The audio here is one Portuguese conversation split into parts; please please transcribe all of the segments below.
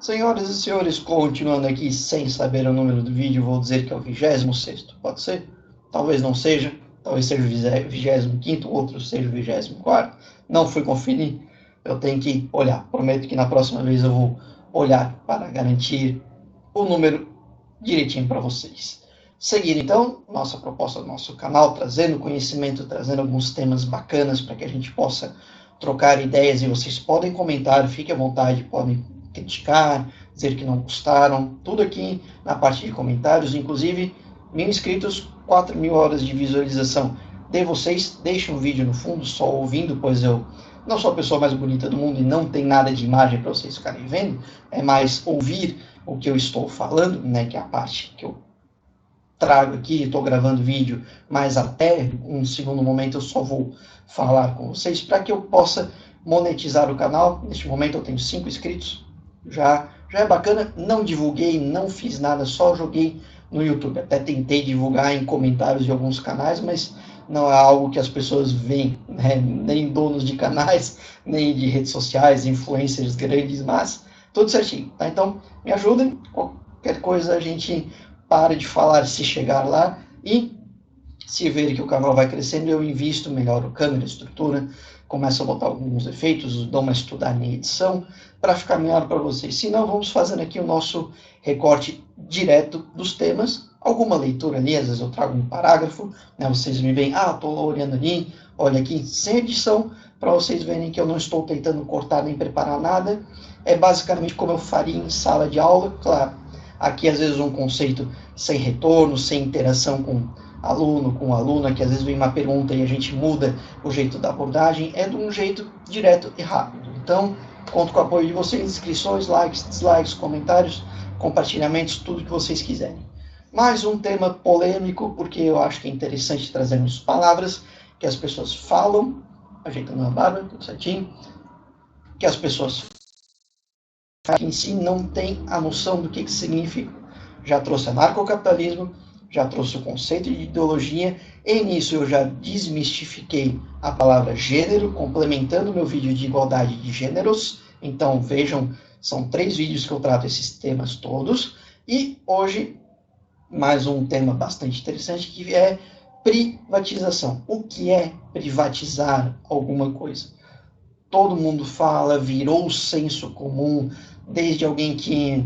Senhoras e senhores, continuando aqui sem saber o número do vídeo, vou dizer que é o 26º. Pode ser? Talvez não seja. Talvez seja o 25º, outro seja o 24º. Não fui conferir. Eu tenho que olhar. Prometo que na próxima vez eu vou olhar para garantir o número direitinho para vocês. Seguindo então, nossa proposta do nosso canal, trazendo conhecimento, trazendo alguns temas bacanas para que a gente possa trocar ideias, e vocês podem comentar, fiquem à vontade, podem criticar, dizer que não gostaram, tudo aqui na parte de comentários, inclusive 1.000 inscritos, 4.000 horas de visualização de vocês. Deixem um vídeo no fundo só ouvindo, pois eu não sou a pessoa mais bonita do mundo e não tem nada de imagem para vocês ficarem vendo, é mais ouvir o que eu estou falando, né, que é a parte que eu trago aqui, estou gravando vídeo, mas até um segundo momento eu só vou falar com vocês para que eu possa monetizar o canal. Neste momento eu tenho 5 inscritos, já é bacana. Não divulguei, não fiz nada, só joguei no YouTube. Até tentei divulgar em comentários de alguns canais, mas não é algo que as pessoas veem, né? Nem donos de canais, nem de redes sociais, influencers grandes, mas tudo certinho, tá? Então me ajudem, qualquer coisa a gente para de falar se chegar lá, e se ver que o canal vai crescendo, eu invisto, melhoro câmera, estrutura, começo a botar alguns efeitos, dou uma estudada em edição, para ficar melhor para vocês. Se não, vamos fazendo aqui o nosso recorte direto dos temas, alguma leitura ali, às vezes eu trago um parágrafo, né, vocês me veem, estou olhando ali, olha aqui, sem edição, para vocês verem que eu não estou tentando cortar nem preparar nada, é basicamente como eu faria em sala de aula, claro. Aqui, às vezes, um conceito sem retorno, sem interação com aluna, que às vezes vem uma pergunta e a gente muda o jeito da abordagem, é de um jeito direto e rápido. Então, conto com o apoio de vocês, inscrições, likes, dislikes, comentários, compartilhamentos, tudo que vocês quiserem. Mais um tema polêmico, porque eu acho que é interessante trazermos palavras que as pessoas falam, ajeitando a barba, tudo certinho, que as pessoas que em si não tem a noção do que significa. Já trouxe anarcocapitalismo, já trouxe o conceito de ideologia, e nisso eu já desmistifiquei a palavra gênero, complementando meu vídeo de igualdade de gêneros. Então vejam, são 3 vídeos que eu trato esses temas todos, e hoje mais um tema bastante interessante, que é privatização. O que é privatizar alguma coisa? Todo mundo fala, virou senso comum, desde alguém que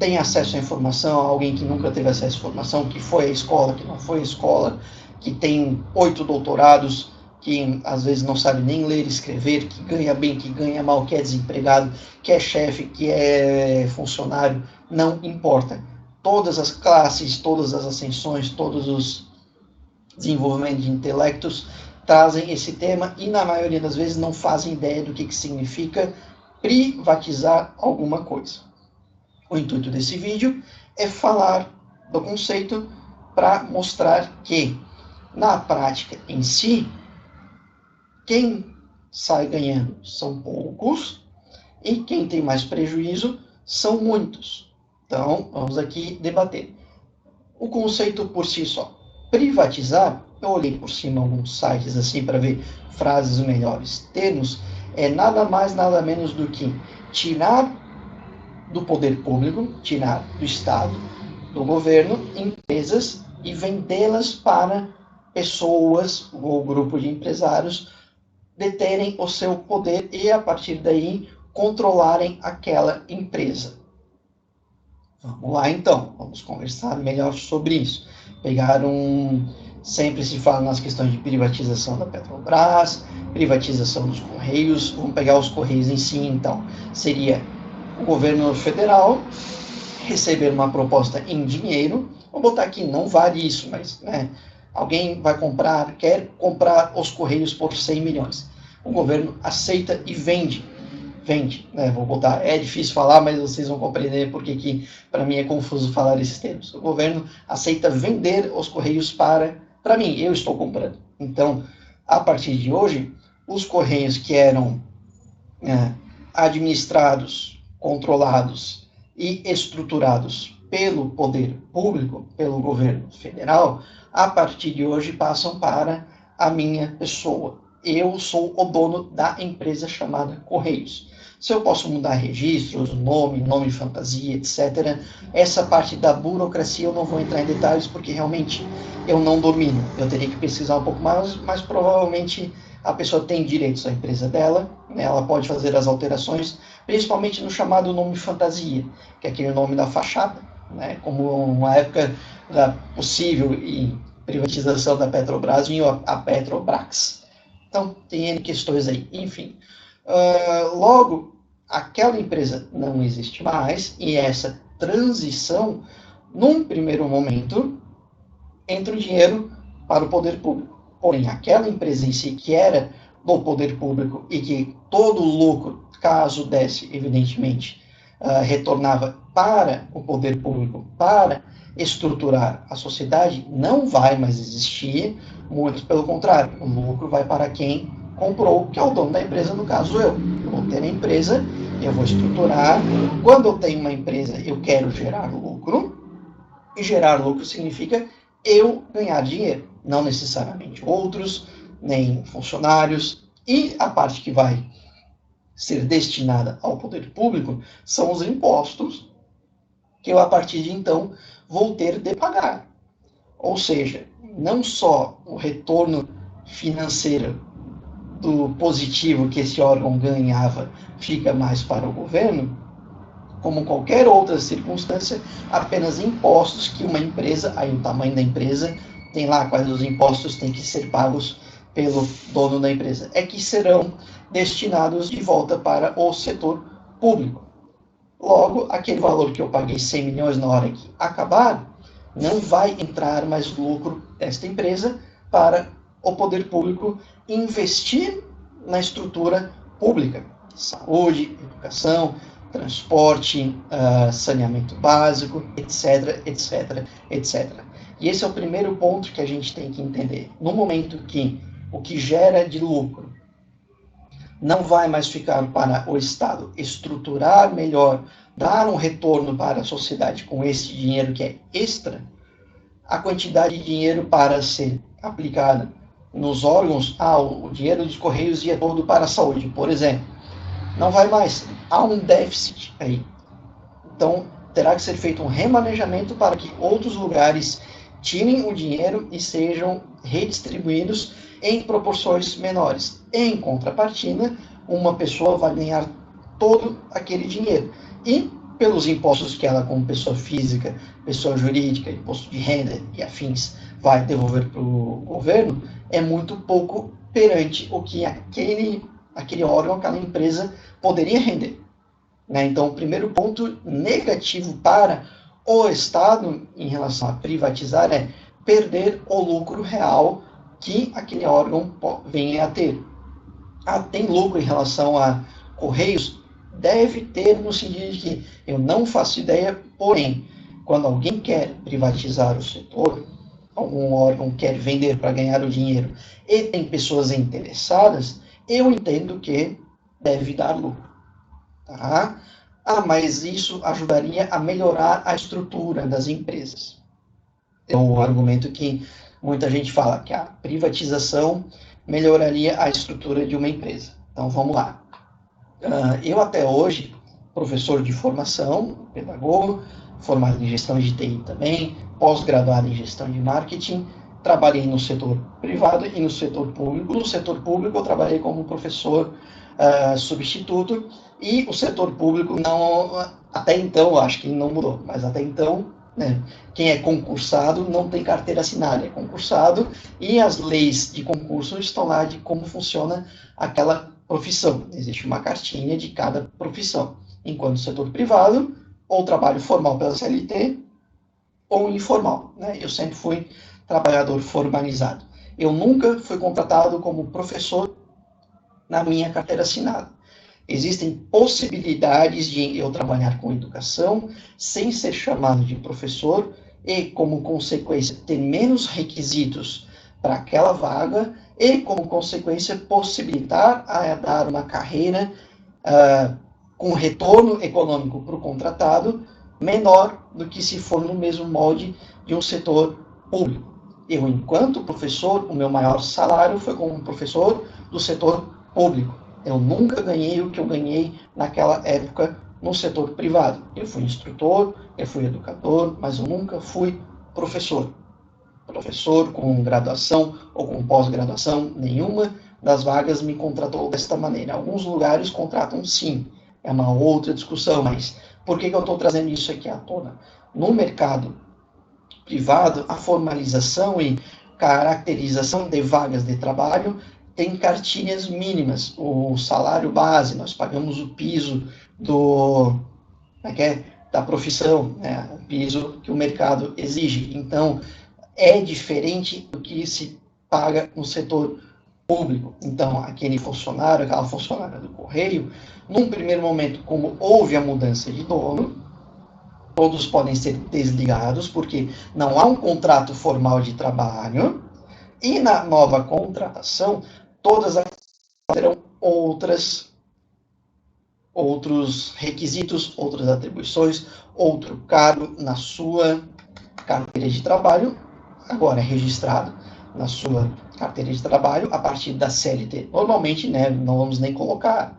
tem acesso à informação, alguém que nunca teve acesso à informação, que foi à escola, que não foi à escola, que tem 8 doutorados, que às vezes não sabe nem ler e escrever, que ganha bem, que ganha mal, que é desempregado, que é chefe, que é funcionário, não importa. Todas as classes, todas as ascensões, todos os desenvolvimentos de intelectos trazem esse tema e, na maioria das vezes, não fazem ideia do que significa privatizar alguma coisa. O intuito desse vídeo é falar do conceito para mostrar que, na prática em si, quem sai ganhando são poucos e quem tem mais prejuízo são muitos. Então, vamos aqui debater. O conceito por si só. Privatizar, eu olhei por cima alguns sites assim para ver frases melhores. Termos é nada mais, nada menos do que tirar do poder público, tirar do Estado, do governo, empresas e vendê-las para pessoas ou grupo de empresários deterem o seu poder e, a partir daí, controlarem aquela empresa. Vamos lá, então. Vamos conversar melhor sobre isso. Sempre se fala nas questões de privatização da Petrobras, privatização dos Correios. Vamos pegar os Correios em si, então. Seria o governo federal receber uma proposta em dinheiro. Vou botar aqui, não vale isso, mas alguém quer comprar os Correios por 100 milhões. O governo aceita e vende, vou botar, é difícil falar, mas vocês vão compreender porque que para mim é confuso falar esses termos. O governo aceita vender os Correios para mim, eu estou comprando. Então, a partir de hoje, os Correios que eram administrados, controlados e estruturados pelo poder público, pelo governo federal, a partir de hoje passam para a minha pessoa. Eu sou o dono da empresa chamada Correios. Se eu posso mudar registros, nome fantasia, etc. Essa parte da burocracia eu não vou entrar em detalhes porque realmente eu não domino. Eu teria que pesquisar um pouco mais, mas provavelmente a pessoa tem direitos à empresa dela, né? Ela pode fazer as alterações, principalmente no chamado nome fantasia, que é aquele nome da fachada, né? Como uma época da possível privatização da Petrobras vinha a Petrobras. Então, tem N questões aí. Enfim, logo, aquela empresa não existe mais e essa transição, num primeiro momento, entra o dinheiro para o poder público. Porém, aquela empresa em si que era do poder público e que todo o lucro, caso desse, evidentemente, retornava para o poder público, para estruturar a sociedade, não vai mais existir, muito pelo contrário, o lucro vai para quem comprou, que é o dono da empresa, no caso eu. Eu vou ter a empresa, eu vou estruturar. Quando eu tenho uma empresa, eu quero gerar lucro, e gerar lucro significa eu ganhar dinheiro, não necessariamente outros, nem funcionários, e a parte que vai ser destinada ao poder público são os impostos que eu, a partir de então, vou ter de pagar. Ou seja, não só o retorno financeiro do positivo que esse órgão ganhava fica mais para o governo, como qualquer outra circunstância, apenas impostos que uma empresa, aí o tamanho da empresa, tem lá quais os impostos têm que ser pagos pelo dono da empresa, é que serão destinados de volta para o setor público. Logo, aquele valor que eu paguei 100 milhões na hora que acabar, não vai entrar mais lucro desta empresa para o poder público investir na estrutura pública, saúde, educação, transporte, saneamento básico, etc, etc, etc. E esse é o primeiro ponto que a gente tem que entender. No momento que o que gera de lucro não vai mais ficar para o Estado estruturar melhor, dar um retorno para a sociedade com esse dinheiro que é extra, a quantidade de dinheiro para ser aplicada nos órgãos, o dinheiro dos Correios ia todo para a saúde, por exemplo, não vai mais. Há um déficit aí. Então, terá que ser feito um remanejamento para que outros lugares tirem o dinheiro e sejam redistribuídos em proporções menores. Em contrapartida, uma pessoa vai ganhar todo aquele dinheiro. E, pelos impostos que ela, como pessoa física, pessoa jurídica, imposto de renda e afins, vai devolver para o governo, é muito pouco perante o que aquele órgão, aquela empresa poderia render. Né? Então, o primeiro ponto negativo para o Estado em relação a privatizar é perder o lucro real que aquele órgão venha a ter. Tem lucro em relação a Correios? Deve ter, no sentido de que eu não faço ideia, porém, quando alguém quer privatizar o setor, algum órgão quer vender para ganhar o dinheiro e tem pessoas interessadas, eu entendo que deve dar lucro. Tá? Mas isso ajudaria a melhorar a estrutura das empresas. É um argumento que muita gente fala, que a privatização melhoraria a estrutura de uma empresa. Então, vamos lá. Eu até hoje, professor de formação, pedagogo, formado em gestão de TI também, pós-graduado em gestão de marketing, trabalhei no setor privado e no setor público. No setor público, eu trabalhei como professor substituto, e o setor público não, até então, acho que não mudou, mas até então, né, quem é concursado não tem carteira assinada, é concursado, e as leis de concurso estão lá de como funciona aquela profissão. Existe uma cartinha de cada profissão. Enquanto no setor privado, ou trabalho formal pela CLT, ou informal. Né? Eu sempre fui trabalhador formalizado. Eu nunca fui contratado como professor na minha carteira assinada. Existem possibilidades de eu trabalhar com educação sem ser chamado de professor e, como consequência, ter menos requisitos para aquela vaga e, como consequência, possibilitar a dar uma carreira com retorno econômico para o contratado menor do que se for no mesmo molde de um setor público. Enquanto professor, o meu maior salário foi como professor do setor público. Eu nunca ganhei o que eu ganhei naquela época no setor privado. Eu fui instrutor, eu fui educador, mas eu nunca fui professor. Professor com graduação ou com pós-graduação, nenhuma das vagas me contratou desta maneira. Alguns lugares contratam sim, é uma outra discussão, mas por que eu estou trazendo isso aqui à tona? No mercado privado, a formalização e caracterização de vagas de trabalho tem cartilhas mínimas. O salário base, nós pagamos o piso do, da profissão, né? O piso que o mercado exige. Então, é diferente do que se paga no setor público. Então, aquele funcionário, aquela funcionária do Correio, num primeiro momento, como houve a mudança de dono, todos podem ser desligados, porque não há um contrato formal de trabalho, e na nova contratação, todas terão outros requisitos, outras atribuições, outro cargo na sua carteira de trabalho, agora registrado na sua carteira de trabalho a partir da CLT. Normalmente, né, não vamos nem colocar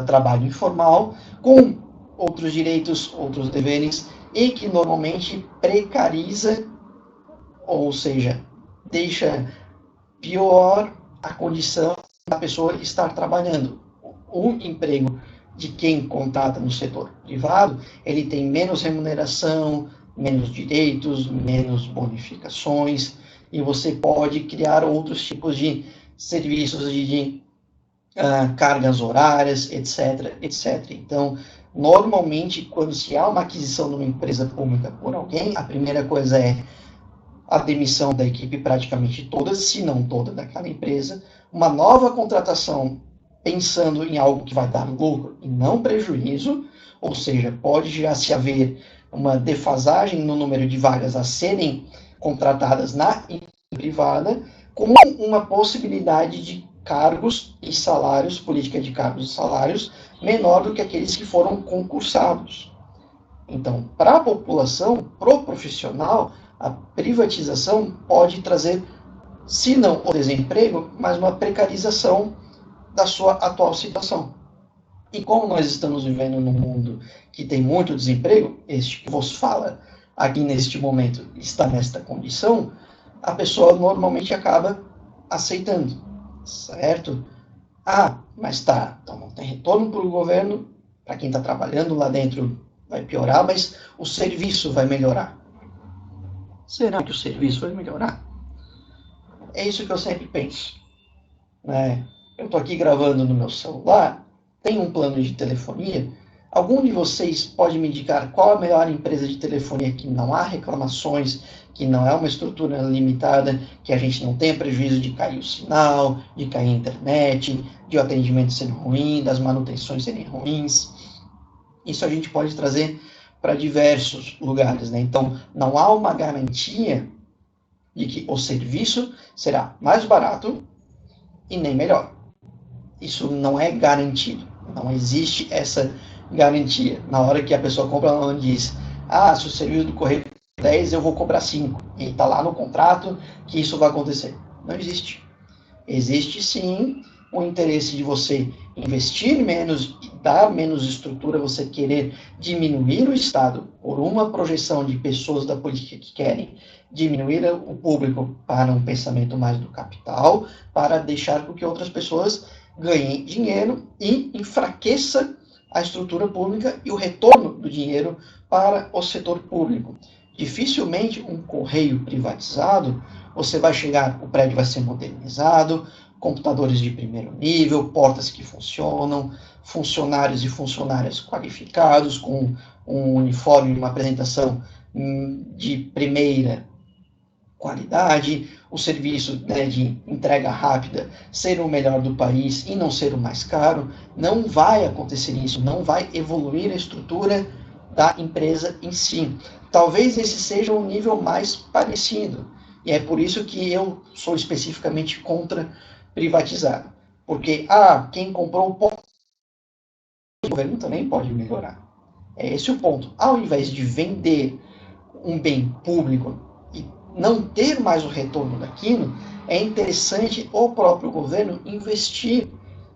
trabalho informal, com outros direitos, outros deveres, e que normalmente precariza, ou seja, deixa pior a condição da pessoa estar trabalhando. O emprego de quem contrata no setor privado, ele tem menos remuneração, menos direitos, menos bonificações, e você pode criar outros tipos de serviços de cargas horárias, etc, etc. Então, normalmente, quando se há uma aquisição de uma empresa pública por alguém, a primeira coisa é a demissão da equipe praticamente toda, se não toda, daquela empresa, uma nova contratação pensando em algo que vai dar lucro e não prejuízo, ou seja, pode já se haver uma defasagem no número de vagas a serem contratadas na empresa privada, com uma possibilidade de cargos e salários, política de cargos e salários, menor do que aqueles que foram concursados. Então, para a população, para o profissional, a privatização pode trazer, se não o desemprego, mas uma precarização da sua atual situação. E como nós estamos vivendo num mundo que tem muito desemprego, este que vos fala aqui neste momento está nesta condição, a pessoa normalmente acaba aceitando, certo? Ah, mas tá, então não tem retorno para o governo, para quem está trabalhando lá dentro vai piorar, mas o serviço vai melhorar. Será que o serviço vai melhorar? É isso que eu sempre penso. Né? Eu estou aqui gravando no meu celular, tem um plano de telefonia. Algum de vocês pode me indicar qual a melhor empresa de telefonia que não há reclamações, que não é uma estrutura limitada, que a gente não tenha prejuízo de cair o sinal, de cair a internet, de o atendimento ser ruim, das manutenções serem ruins? Isso a gente pode trazer para diversos lugares, né? Então, não há uma garantia de que o serviço será mais barato e nem melhor. Isso não é garantido. Não existe essa garantia. Na hora que a pessoa compra, ela não diz, ah, se o serviço do correio é 10, eu vou cobrar 5. E está lá no contrato que isso vai acontecer. Não existe. Existe sim o interesse de você investir menos e dar menos estrutura, você querer diminuir o Estado por uma projeção de pessoas da política que querem diminuir o público para um pensamento mais do capital, para deixar com que outras pessoas ganhem dinheiro e enfraqueça a estrutura pública e o retorno do dinheiro para o setor público. Dificilmente um correio privatizado, você vai chegar, o prédio vai ser modernizado, computadores de primeiro nível, portas que funcionam, funcionários e funcionárias qualificados, com um uniforme e uma apresentação de primeira qualidade, o serviço, né, de entrega rápida ser o melhor do país e não ser o mais caro. Não vai acontecer isso, não vai evoluir a estrutura da empresa em si. Talvez esse seja um nível mais parecido, e é por isso que eu sou especificamente contra privatizar. Porque, quem comprou o governo também pode melhorar. É esse o ponto. Ao invés de vender um bem público e não ter mais o retorno daquilo, é interessante o próprio governo investir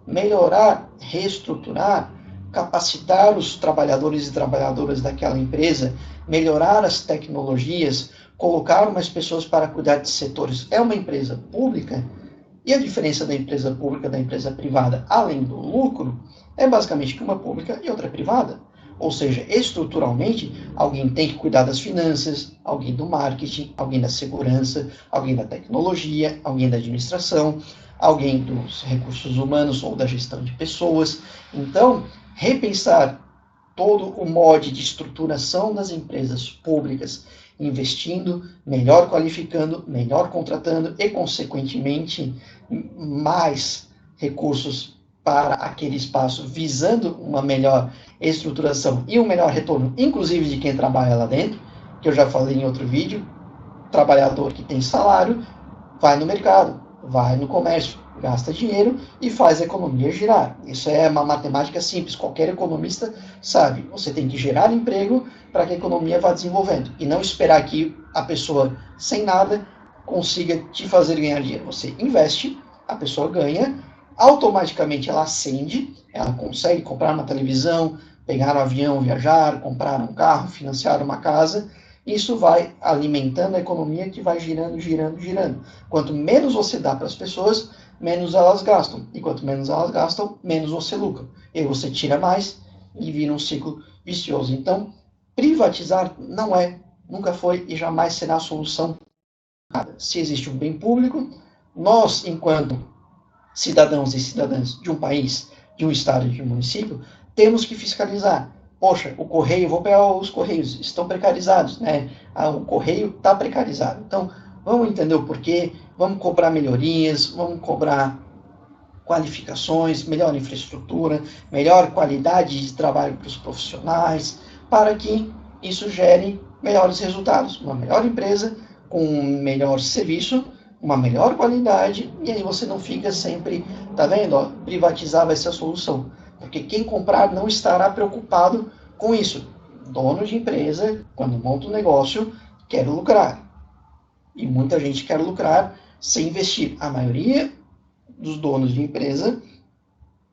melhorar, reestruturar, capacitar os trabalhadores e trabalhadoras daquela empresa, melhorar as tecnologias, colocar umas pessoas para cuidar de setores. É uma empresa pública, e a diferença da empresa pública da empresa privada, além do lucro, é basicamente que uma pública e outra é privada. Ou seja, estruturalmente, alguém tem que cuidar das finanças, alguém do marketing, alguém da segurança, alguém da tecnologia, alguém da administração, alguém dos recursos humanos ou da gestão de pessoas. Então, repensar todo o modo de estruturação das empresas públicas, investindo, melhor qualificando, melhor contratando e, consequentemente, mais recursos para aquele espaço, visando uma melhor estruturação e um melhor retorno, inclusive de quem trabalha lá dentro, que eu já falei em outro vídeo, trabalhador que tem salário, vai no mercado, vai no comércio, gasta dinheiro e faz a economia girar. Isso é uma matemática simples, qualquer economista sabe. Você tem que gerar emprego para que a economia vá desenvolvendo e não esperar que a pessoa sem nada consiga te fazer ganhar dinheiro. Você investe, a pessoa ganha, automaticamente ela ascende, ela consegue comprar uma televisão, pegar um avião, viajar, comprar um carro, financiar uma casa. Isso vai alimentando a economia que vai girando, girando, girando. Quanto menos você dá para as pessoas, menos elas gastam. E quanto menos elas gastam, menos você lucra. E aí você tira mais e vira um ciclo vicioso. Então, privatizar não é, nunca foi e jamais será a solução. Se existe um bem público, nós, enquanto cidadãos e cidadãs de um país, de um estado, de um município, temos que fiscalizar. Poxa, o correio, vou pegar os correios, estão precarizados, né? O correio está precarizado. Então, vamos entender o porquê, vamos cobrar melhorias, vamos cobrar qualificações, melhor infraestrutura, melhor qualidade de trabalho para os profissionais, para que isso gere melhores resultados. Uma melhor empresa, com um melhor serviço, uma melhor qualidade, e aí você não fica sempre, tá vendo? Ó, privatizar vai ser a solução. Porque quem comprar não estará preocupado com isso. Dono de empresa, quando monta um negócio, quer lucrar. E muita gente quer lucrar sem investir. A maioria dos donos de empresa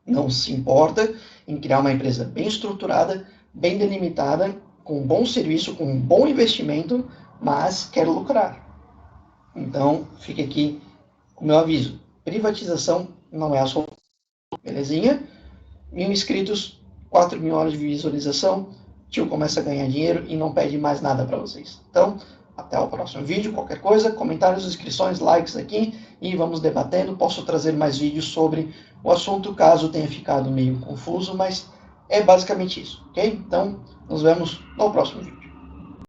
não se importa em criar uma empresa bem estruturada, bem delimitada, com um bom serviço, com um bom investimento, mas quer lucrar. Então, fica aqui o meu aviso. Privatização não é a solução. Belezinha? 1.000 inscritos, 4.000 horas de visualização, tio começa a ganhar dinheiro e não pede mais nada para vocês. Então, até o próximo vídeo. Qualquer coisa, comentários, inscrições, likes aqui e vamos debatendo. Posso trazer mais vídeos sobre o assunto, caso tenha ficado meio confuso, mas é basicamente isso, ok? Então, nos vemos no próximo vídeo.